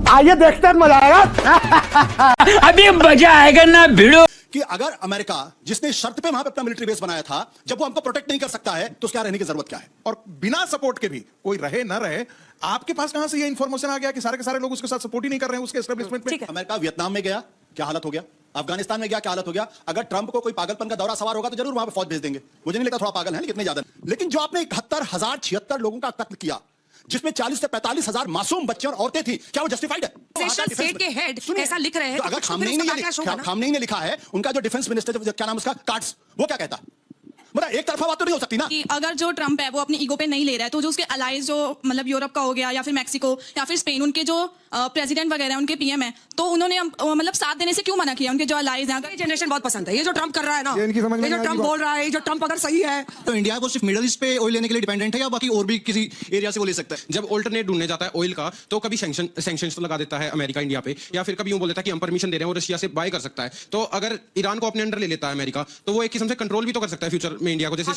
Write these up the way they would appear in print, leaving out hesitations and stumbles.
आइए देखते हैं, मजा आएगा। अभी मजा आएगा ना भिड़ो। कि अगर अमेरिका जिसने शर्त पे वहां पे अपना मिलिट्री बेस बनाया था, जब वो हमको प्रोटेक्ट नहीं कर सकता है तो उसके यहाँ रहने की जरूरत क्या है? और बिना सपोर्ट के भी कोई रहे ना रहे, आपके पास कहां से ये इंफॉर्मेशन आ गया कि सारे के सारे लोग उसके साथ सपोर्ट ही नहीं कर रहे हैं उसके एस्टेब्लिशमेंट में? अमेरिका वियतनाम में गया, क्या हालत हो गया? अफगानिस्तान में गया, क्या हालत हो गया? अगर ट्रंप को कोई पागलपन का दौरा सवार होगा तो जरूर वहां पे फौज भेज देंगे। मुझे नहीं लगता थोड़ा पागल है, लेकिन इतने ज्यादा। लेकिन जो आपने 71,076 लोगों का कत्ल किया, जिसमें 40 से 45,000 मासूम बच्चे और औरतें थी, क्या वो जस्टिफाइड है? स्टेट के हेड ऐसा लिख रहे हैं, तो अगर खामनेई ने लिखा है, उनका जो डिफेंस मिनिस्टर, क्या नाम उसका, कार्ड्स, वो क्या कहता? मतलब एक तरफा बात तो नहीं हो सकती ना। कि अगर जो ट्रंप है वो अपनी ईगो पे नहीं ले रहा है, तो जो उसके अलाइज, जो मतलब यूरोप का हो गया या फिर मैक्सिको या फिर स्पेन, उनके जो प्रेसिडेंट वगैरह उनके पीएम है, तो उन्होंने मतलब साथ देने से क्यों मना किया? उनके जो अलाइज हैं, ये जनरेशन बहुत पसंद है ये जो ट्रंप कर रहा है ना, ये इनकी समझ में ये जो नहीं ट्रंप आई बोल रहा है, ये जो ट्रंप अगर सही है तो इंडिया को सिर्फ मिडिल ईस्ट पे ऑयल लेने के लिए डिपेंडेंट है या बाकी और भी किसी एरिया से वो ले सकता है? जब ऑल्टरनेट ढूंढने जाता है ऑयल का, तो कभी सैंक्शंस तो लगा देता है अमेरिका इंडिया पे, या फिर कभी यूं बोल देता है कि हम परमिशन दे रहे हैं और रशिया से बाय कर सकता है। तो अगर ईरान को अपने अंडर ले लेता है अमेरिका, तो वो एक किस्म से कंट्रोल भी तो कर सकता है फ्यूचर में इंडिया को। जैसे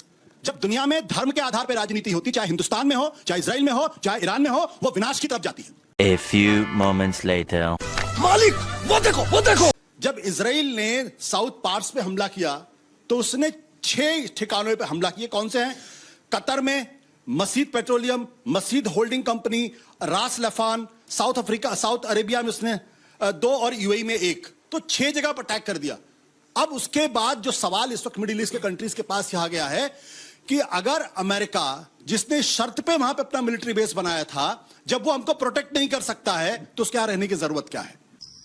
जब दुनिया में धर्म के आधार पर राजनीति होती, चाहे हिंदुस्तान में हो, चाहे इजराइल में हो, चाहे ईरान में हो, वो विनाश की तरफ जाती है। A few moments later. मालिक वो देखो, वो देखो। जब इजराइल ने साउथ पार्ट्स पे हमला किया, तो उसने 6 ठिकानों पे हमला किए। कौन से हैं? कतर में मसीद पेट्रोलियम, मसीद होल्डिंग कंपनी, रास लफान, साउथ अफ्रीका, साउथ अरेबिया में उसने 2 और यूएई में 1, तो 6 जगह पर अटैक कर दिया। अब उसके बाद जो सवाल इस वक्त मिडिल ईस्ट के कंट्रीज के पास आ गया है कि अगर अमेरिका जिसने शर्त पे वहां पे अपना मिलिट्री बेस बनाया था, जब वो हमको प्रोटेक्ट नहीं कर सकता है तो उसके यहां रहने की जरूरत क्या है?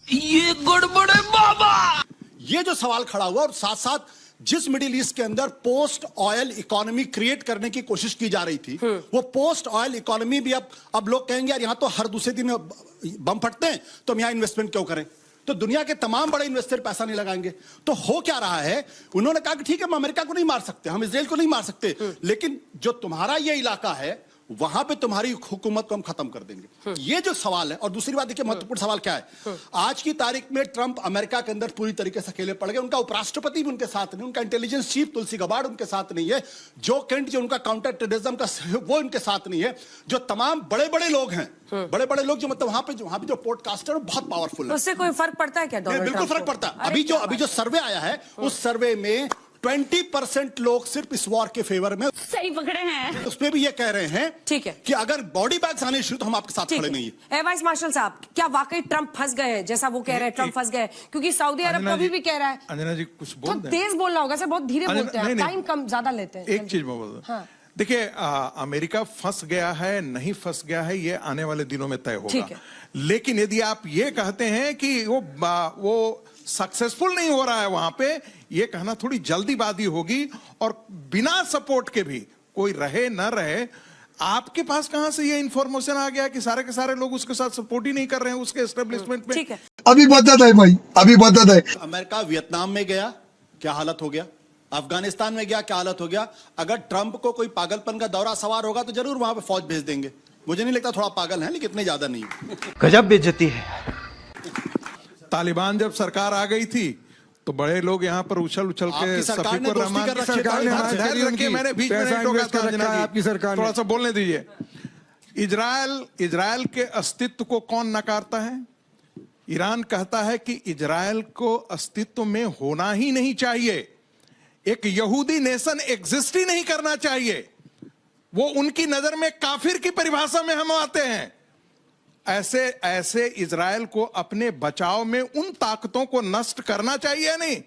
ये गड़बड़ है बाबा। ये जो सवाल खड़ा हुआ, और साथ साथ जिस मिडिल ईस्ट के अंदर पोस्ट ऑयल इकोनॉमी क्रिएट करने की कोशिश की जा रही थी, वो पोस्ट ऑयल इकोनॉमी भी अब लोग कहेंगे यार यहां तो हर दूसरे दिन बम फटते हैं, तो हम यहां इन्वेस्टमेंट क्यों करें? तो दुनिया के तमाम बड़े इन्वेस्टर पैसा नहीं लगाएंगे। तो हो क्या रहा है? उन्होंने कहा कि ठीक है, हम अमेरिका को नहीं मार सकते, हम इजराइल को नहीं मार सकते, लेकिन जो तुम्हारा ये इलाका है वहां पे तुम्हारी हुकूमत को हम खत्म कर देंगे। ये जो सवाल है। और दूसरी बात देखिए, महत्वपूर्ण सवाल क्या है? आज की तारीख में ट्रंप अमेरिका के अंदर पूरी तरीके से अकेले पड़ गए। उनका उपराष्ट्रपति भी उनके साथ नहीं, उनका इंटेलिजेंस चीफ तुलसी गबार्ड उनके साथ नहीं है, जो केंट जो उनका काउंटर टेररिज्म का वो उनके साथ नहीं है, जो तमाम बड़े बड़े लोग हैं, बड़े बड़े लोग जो मतलब वहां पे जो पॉडकास्टर बहुत पावरफुल है। उससे कोई फर्क पड़ता है क्या? बिल्कुल फर्क पड़ता है। अभी जो सर्वे आया है, उस सर्वे में 20% लोग सिर्फ इस वॉर के फेवर में सही पकड़े हैं। उसमें भी ये कह रहे हैं, ठीक है, कि अगर बॉडी बैग्स आने शुरू तो हम आपके साथ खड़े नहीं है। वाइस मार्शल साहब, क्या वाकई ट्रंप फंस गए हैं जैसा वो कह रहे हैं? ट्रंप फंस गए क्योंकि सऊदी अरब कभी भी कह रहा है। अंजना जी कुछ बोल तो तेज बोलना होगा सर, बहुत धीरे बोलते हैं, टाइम कम ज्यादा लेते हैं। एक चीज मैं बोल दूं, देखिए अमेरिका फंस गया है नहीं फंस गया है ये आने वाले दिनों में तय होगा। लेकिन यदि आप ये कहते हैं कि वो सक्सेसफुल नहीं हो रहा है वहां पे, ये कहना थोड़ी जल्दीबाजी होगी। और बिना सपोर्ट के भी कोई रहे ना रहे, आपके पास कहां से ये इंफॉर्मेशन आ गया कि सारे के सारे लोग उसके साथ सपोर्ट ही नहीं कर रहे हैं उसके एस्टेब्लिशमेंट में? ठीक है, अभी बदत है भाई, अभी बदत है। अमेरिका वियतनाम में गया, क्या हालत हो गया? अफगानिस्तान में गया, क्या हालत हो गया? अगर ट्रंप को कोई पागलपन का दौरा सवार होगा तो जरूर वहां पे फौज भेज देंगे। मुझे नहीं लगता थोड़ा पागल है, लेकिन इतने ज्यादा नहीं। गजब बेइज्जती है। तालिबान जब सरकार आ गई थी तो बड़े लोग यहाँ पर उछल के सफीकुर रहमान की सरकार ने मैंने बीच में नहीं टोका था। आपकी सरकार थोड़ा सा बोलने दीजिए। इजराइल के अस्तित्व को कौन नकारता है? ईरान कहता है कि इजराइल को अस्तित्व में होना ही नहीं चाहिए, एक यहूदी नेशन एग्जिस्ट ही नहीं करना चाहिए, वो उनकी नजर में काफिर की परिभाषा में हम आते हैं। ऐसे इजराइल को अपने बचाव में उन ताकतों को नष्ट करना चाहिए नहीं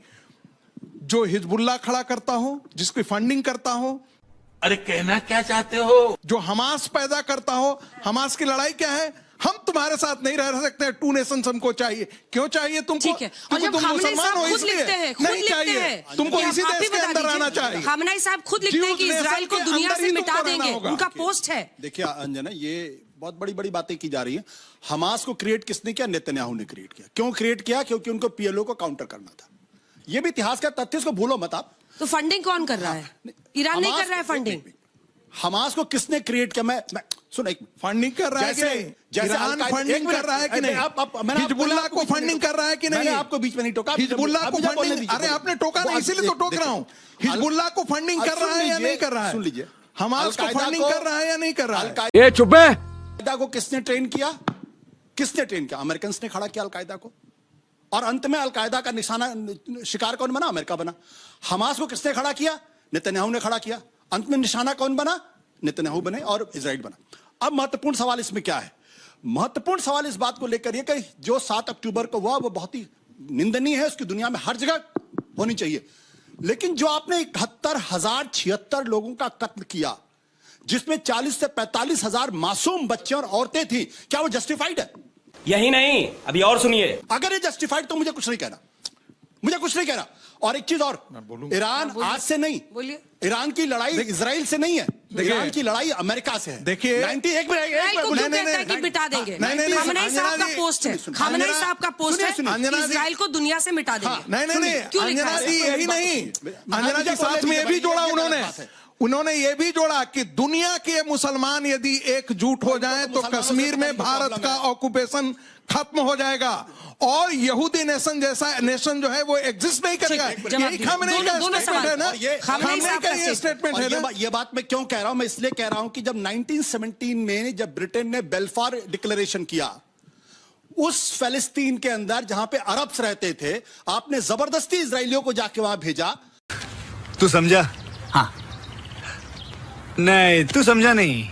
जो हिजबुल्लाह खड़ा करता हो, जिसकी फंडिंग करता हो। अरे कहना क्या चाहते हो? जो हमास पैदा करता हो। हमास की लड़ाई क्या है? हम तुम्हारे साथ नहीं रह सकते, 2 नेशंस हमको चाहिए। क्यों चाहिए तुमको? ठीक है। और जब तुम मुसलमान हो इसलिए नहीं चाहिए, तुमको इसी देश के अंदर रहना चाहिए। खामनेई साहब खुद लिखते हैं कि इजराइल को दुनिया से मिटा देंगे, उनका पोस्ट है। देखिए अंजना, ये बहुत बड़ी बड़ी बातें की जा रही हैं। हमास को क्रिएट किसने किया? नेतन्याहू ने क्रिएट किया। क्यों क्रिएट किया? क्योंकि उनको पीएलओ को काउंटर करना था। ये भी इतिहास का तथ्य, इसको भूलो मत आप। तो फंडिंग कौन कर रहा है? ईरान नहीं कर रहा है फंडिंग। हमास को किसने क्रिएट किया? मैं सुन, एक फंडिंग कर रहा है कि नहीं? ईरान फंडिंग कर रहा है कि नहीं? हिजबुल्लाह को फंडिंग कर रहा है कि नहीं? मैंने आपको बीच में नहीं टोका। हिजबुल्लाह को फंडिंग, अरे आपने टोका नहीं, इसीलिए तो टोक रहा हूं। हिजबुल्लाह को फंडिंग कर रहा है या नहीं कर रहा है? सुन लीजिए, हमास को फंडिंग कर रहा है या नहीं कर रहा है? ये चुप है। को किसने ट्रेन किया? किसने ट्रेन किया? अमेरिकन ने खड़ा किया अलकायदा को, और अंत में अलकायदा का निशाना शिकार कौन बना? अमेरिका बना। हमास को किसने खड़ा किया? नेतन्याहू ने खड़ा किया। अंत में निशाना कौन बना? नेतन्याहू बने और इजराइल बना। अब महत्वपूर्ण सवाल इसमें क्या है? महत्वपूर्ण सवाल इस बात को लेकर यह कि जो 7 अक्टूबर को हुआ वो बहुत ही निंदनीय है, उसकी दुनिया में हर जगह होनी चाहिए, लेकिन जो आपने 71,076 लोगों का कत्ल किया, जिसमें 40 से 45 हजार मासूम बच्चे और औरतें थी, क्या वो जस्टिफाइड है? यही नहीं, अभी और सुनिए। अगर ये जस्टिफाइड तो मुझे कुछ नहीं कहना, मुझे कुछ नहीं कहना। और एक चीज और, ईरान आज से नहीं, बोलिए। ईरान की लड़ाई इजराइल से नहीं है, ईरान की लड़ाई अमेरिका से है। देखिए, 91 में कि मिटा देंगे। खामनेई साहब का पोस्ट है, खामनेई साहब का पोस्ट है, इजराइल को दुनिया से मिटा देंगे। नहीं, अंजना जी यही नहीं, अंजना जी साथ में ये भी जोड़ा उन्होंने ये भी जोड़ा कि दुनिया के मुसलमान यदि एकजुट हो जाएं तो कश्मीर में भारत का ऑक्यूपेशन खत्म हो जाएगा और यहूदी नेशन जैसा नेशन जो है वो एग्जिस्ट नहीं करेगा। यही खामनेई का स्टेटमेंट है ना, खामनेई का ये स्टेटमेंट है ना। ये बात मैं क्यों कह रहा हूं? मैं इसलिए कह रहा हूं कि जब 1917 में जब ब्रिटेन ने बेल्फार डिक्लेरेशन किया, उस फिलिस्तीन के अंदर जहां पे अरब्स रहते थे, आपने जबरदस्ती इजरायलियों को जाके वहां भेजा। तू समझा? हाँ। नहीं, तू समझा नहीं।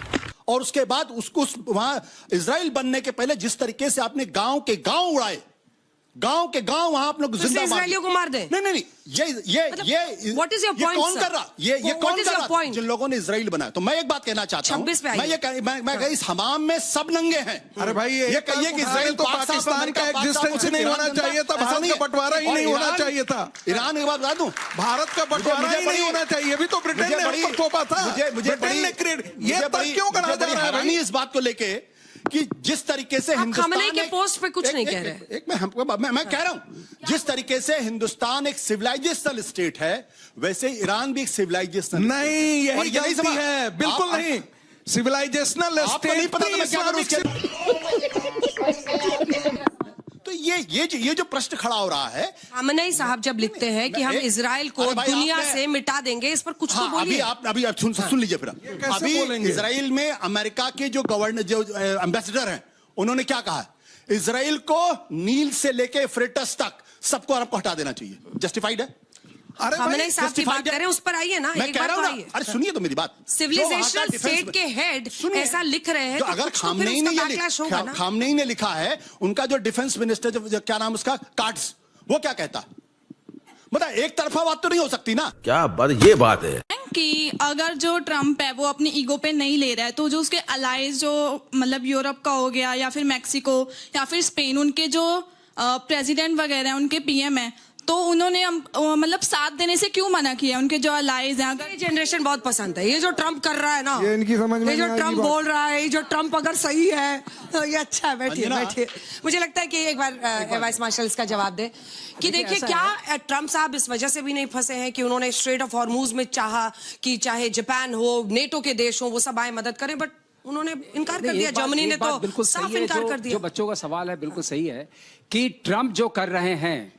और उसके बाद उसको वहां इजराइल बनने के पहले जिस तरीके से आपने गांव के गांव उड़ाए, गांव के गांव वहां आप लोग जिंदा इजरायलियों को मार दे। नहीं, ये व्हाट इज योर पॉइंट? कौन कर रहा? ये कौन कर रहा? जिन लोगों ने इजराइल बनाया। तो मैं एक बात कहना चाहता हूं, मैं इस हमाम में सब नंगे हैं। अरे भाई, ये कहिए कि इजराइल तो पाकिस्तान का एग्जिस्टेंस ही नहीं होना चाहिए था, भारत का बंटवारा ही नहीं होना चाहिए था। ईरान की बात बता दूं, भारत का बंटवारा ही नहीं होना चाहिए, भी तो ब्रिटेन ने हम पर थोपा था। ब्रिटेन ने क्रिएट, ये तक क्यों करा जा रहा है भाई इस बात को लेके कि जिस तरीके से खामनेई के पोस्ट पे कुछ नहीं कह रहे। मैं कह रहा हूं, जिस तरीके से हिंदुस्तान एक सिविलाइजेशनल स्टेट है, वैसे ईरान भी एक सिविलाइजेशनल नहीं, यही गलती है, बिल्कुल नहीं। सिविलाइजेशनल स्टेट तो ये जो प्रश्न खड़ा हो रहा है, खामनेई साहब जब लिखते हैं कि हम इजराइल को दुनिया से मिटा देंगे, इस पर कुछ तो बोलिए। अभी सुन लीजिए फिर। अभी इजराइल में अमेरिका के जो गवर्नर, जो एम्बेसडर हैं, उन्होंने क्या कहा? इजराइल को नील से लेके फ्रेटस तक सबको अरब को हटा देना चाहिए। जस्टिफाइड है? अरे खामनेई साहब की बात करें, उस पर आइए ना, एक बात तो आइए। अरे सुनिए तो मेरी बात। सिविलाइजेशनल स्टेट के हेड ऐसा लिख रहे हैं, अगर खामनेई ने लिखा है, उनका जो डिफेंस मिनिस्टर, जो क्या नाम उसका, कार्ड्स, वो क्या कहता? मतलब एक तरफा बात तो नहीं हो सकती ना। क्या बात, ये बात है कि अगर जो ट्रम्प है वो अपनी ईगो पे नहीं ले रहा है, तो जो उसके अलाइज, जो मतलब यूरोप का हो गया या फिर मैक्सिको या फिर स्पेन, उनके जो प्रेसिडेंट वगैरह हैं, उनके पीएम है, तो उन्होंने मतलब साथ देने से क्यों मना किया? उनके जो अलाइज हैं, अगर ये जनरेशन बहुत पसंद है ये जो ट्रम्प कर रहा है ना, ये इनकी समझ में ये जो नहीं ट्रम्प आएगी बोल रहा है, ये जो ट्रम्प अगर सही है तो ये अच्छा है। बैठिए। मुझे लगता है कि एक बार वाइस मार्शल इसका जवाब दे कि देखिए, क्या ट्रम्प साहब इस वजह से भी नहीं फंसे हैं कि उन्होंने स्ट्रेट ऑफ हॉर्मूज में चाहा कि चाहे जापान हो, नेटो के देश हो, वो सब आए मदद करें, बट उन्होंने इनकार कर दिया। जर्मनी ने तो साफ इनकार कर दिया। जो बच्चों का सवाल है बिल्कुल सही है कि ट्रम्प जो कर रहे हैं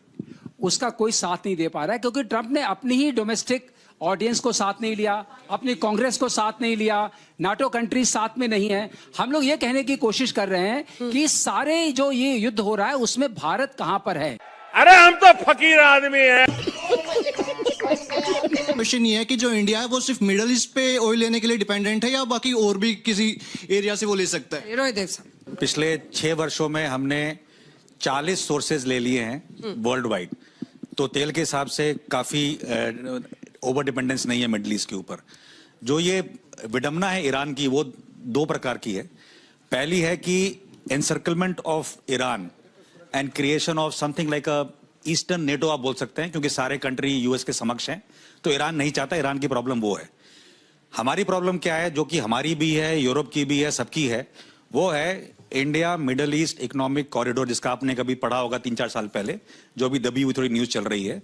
उसका कोई साथ नहीं दे पा रहा है, क्योंकि ट्रम्प ने अपनी ही डोमेस्टिक ऑडियंस को साथ नहीं लिया, अपनी कांग्रेस को साथ नहीं लिया, नाटो कंट्रीज साथ में नहीं है। हम लोग ये कहने की कोशिश कर रहे हैं कि सारे जो ये युद्ध हो रहा है उसमें भारत कहां पर है। अरे हम तो फकीर आदमी हैं। क्वेश्चन ये है कि जो इंडिया है वो सिर्फ मिडिल ईस्ट पे ऑयल लेने के लिए डिपेंडेंट है या बाकी और भी किसी एरिया से वो ले सकता है? रोहित देव साहब, पिछले 6 वर्षों में हमने 40 सोर्सेज ले लिए हैं वर्ल्ड वाइड, तो तेल के हिसाब से काफी ओवर डिपेंडेंस नहीं है मिडिल ईस्ट के ऊपर। जो ये विडंबना है ईरान की, वो 2 प्रकार की है। पहली है कि encirclement of Iran and creation of something like a eastern NATO आप बोल सकते हैं, क्योंकि सारे कंट्री यूएस के समक्ष हैं, तो ईरान नहीं चाहता। ईरान की प्रॉब्लम वो है। हमारी प्रॉब्लम क्या है, जो कि हमारी भी है, यूरोप की भी है, सबकी है, वो है India middle east economic corridor, जिसका आपने कभी पढ़ा होगा 3-4 साल पहले, जो भी दबी हुई थोड़ी न्यूज चल रही है।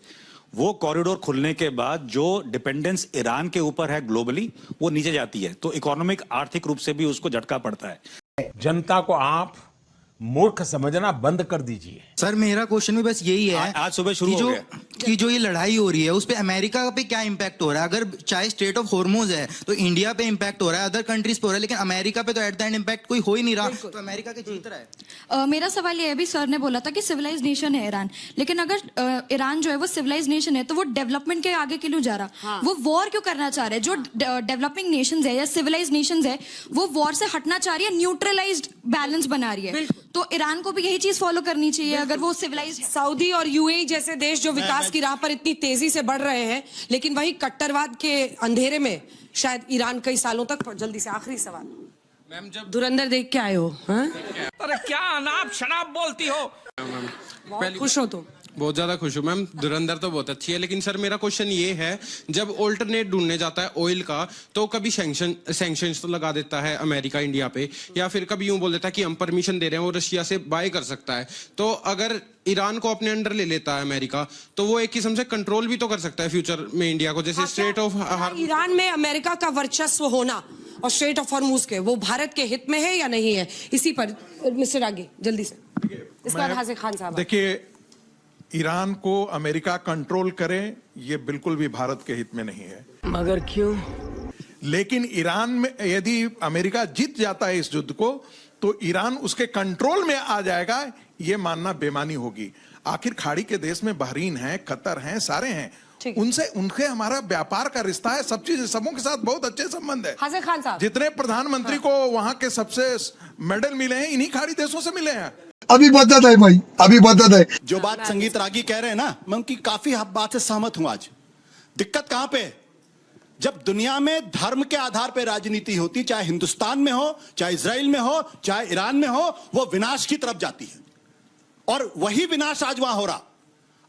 वो कॉरिडोर खुलने के बाद जो डिपेंडेंस ईरान के ऊपर है ग्लोबली, वो नीचे जाती है, तो इकोनॉमिक आर्थिक रूप से भी उसको झटका पड़ता है। जनता को आप मूर्ख समझना बंद कर दीजिए। सर मेरा क्वेश्चन भी बस यही है, आज सुबह शुरू कि हो जो गया। कि जो ये लड़ाई हो रही है उस पे अमेरिका पे क्या इम्पैक्ट हो रहा है? अगर चाहे स्टेट ऑफ हॉर्मोज है तो इंडिया पे इम्पैक्ट हो रहा है, अदर कंट्रीज पे हो रहा है, लेकिन अमेरिका पे तो एट द एंड इम्पैक्ट कोई हो ही नहीं रहा, तो अमेरिका के जीत रहा है। मेरा सवाल ये है, भी सर ने बोला था कि सिविलाइज नेशन है ईरान, लेकिन अगर ईरान जो है वो सिविलाइज नेशन है तो वो डेवलपमेंट के आगे क्यों जा रहा? वो वॉर क्यों करना चाह रहे हैं? जो डेवलपिंग नेशंस है या सिविलाइज नेशंस है वो वॉर से हटना चाह रही है, न्यूट्रलाइज्ड बैलेंस बना रही है। तो ईरान को भी यही चीज फॉलो करनी चाहिए अगर वो सिविलाइज। सऊदी और यूएई जैसे देश जो विकास की राह पर इतनी तेजी से बढ़ रहे हैं, लेकिन वही कट्टरवाद के अंधेरे में शायद ईरान कई सालों तक। जल्दी से आखिरी सवाल, मैम जब धुरंधर देख के आए हो? अरे क्या अनाप शनाप बोलती हो? बहुत खुश हो तुम? बहुत ज्यादा खुश हूँ मैम, धुरंधर तो बहुत अच्छी है, लेकिन सर मेरा क्वेश्चन ये है, जब ऑल्टरनेट ढूंढने जाता है ऑयल का तो कभी सैंक्शंस तो लगा देता है अमेरिका इंडिया पे, या फिर कभी यूं बोल देता है कि हम परमिशन दे रहे हैं वो रशिया से बाय कर सकता है। तो अगर ईरान को अपने अंडर ले लेता है अमेरिका तो वो एक किस्म से कंट्रोल भी तो कर सकता है फ्यूचर में इंडिया को, जैसे स्ट्रेट ऑफ ईरान में अमेरिका का वर्चस्व होना और स्ट्रेट ऑफ हॉर्मूज के, वो भारत के हित में है या नहीं है? इसी पर मिस्टर आगे जल्दी से, इसके बाद हाजिर खान साहब। देखिए, ईरान को अमेरिका कंट्रोल करे ये बिल्कुल भी भारत के हित में नहीं है। मगर क्यों? लेकिन ईरान में यदि अमेरिका जीत जाता है इस युद्ध को तो ईरान उसके कंट्रोल में आ जाएगा, ये मानना बेमानी होगी। आखिर खाड़ी के देश में बहरीन है, कतर है, सारे हैं, उनके हमारा व्यापार का रिश्ता है, सब चीज, सबों के साथ बहुत अच्छे संबंध है। हाजिर खान साहब, जितने प्रधानमंत्री को वहां के सबसे मेडल मिले हैं इन्हीं खाड़ी देशों से मिले हैं। अभी बदत है भाई, अभी बदत है। जो बात संगीत रागी कह रहे हैं ना, मैं उनकी काफी बात से सहमत हूं। आज दिक्कत कहां पे है? जब दुनिया में धर्म के आधार पर राजनीति होती, चाहे हिंदुस्तान में हो, चाहे इजराइल में हो, चाहे ईरान में हो, वो विनाश की तरफ जाती है। और वही विनाश आज वहां हो रहा।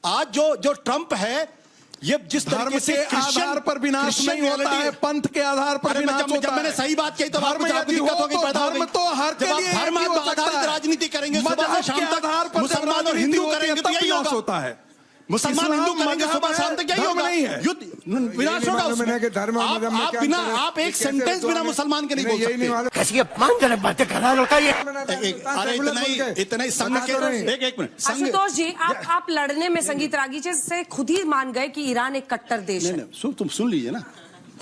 आज जो ट्रंप है, ये जिस धर्म के आधार पर विनाश नहीं होता है, पंथ के आधार पर विनाश होता है। जब मैंने सही बात कही तो आपको दिक्कत होगी, पैदा होगी। तो हर के लिए धर्म आधारित राजनीति करेंगे, सुबह से शाम तक मुसलमान और हिंदू करेंगे तो यही होता है। मुसलमान हिंदू करेंगे सुबह शाम तक यही होगा, युद्ध विनाश होगा उसमें। आप एक सेंटेंस बिना मुसलमान के नहीं बोल सकते। कैसी अपमानजनक बातें कर रहा है लड़का ये। अरे इतना ही संघ के, एक मिनट, आशुतोष जी, आप लड़ने में संगीत रागी जी से खुद ही मान गए कि ईरान एक कट्टर देश है। तुम सुन लीजिए ना,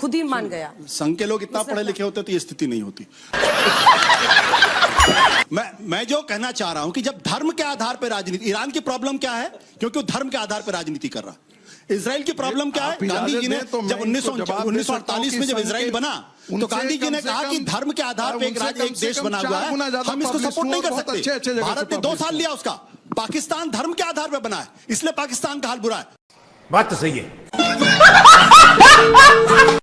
खुद ही मान गया। संघ के लोग इतना पढ़े लिखे होते तो ये स्थिति नहीं होती। मैं जो कहना चाह रहा हूं कि जब धर्म के आधार पर राजनीति, ईरान की प्रॉब्लम क्या है? क्योंकि वो धर्म के आधार पर राजनीति कर रहा। इजराइल की प्रॉब्लम क्या है? गांधी जी ने जब 1948 में जब इजराइल बना तो गांधी जी ने कहा कि धर्म के आधार पर एक देश बना हुआ है, हम इसको सपोर्ट नहीं कर सकते। भारत ने 2 साल लिया उसका। पाकिस्तान धर्म के आधार पर बना है, इसलिए पाकिस्तान का हाल बुरा है। बात तो सही है।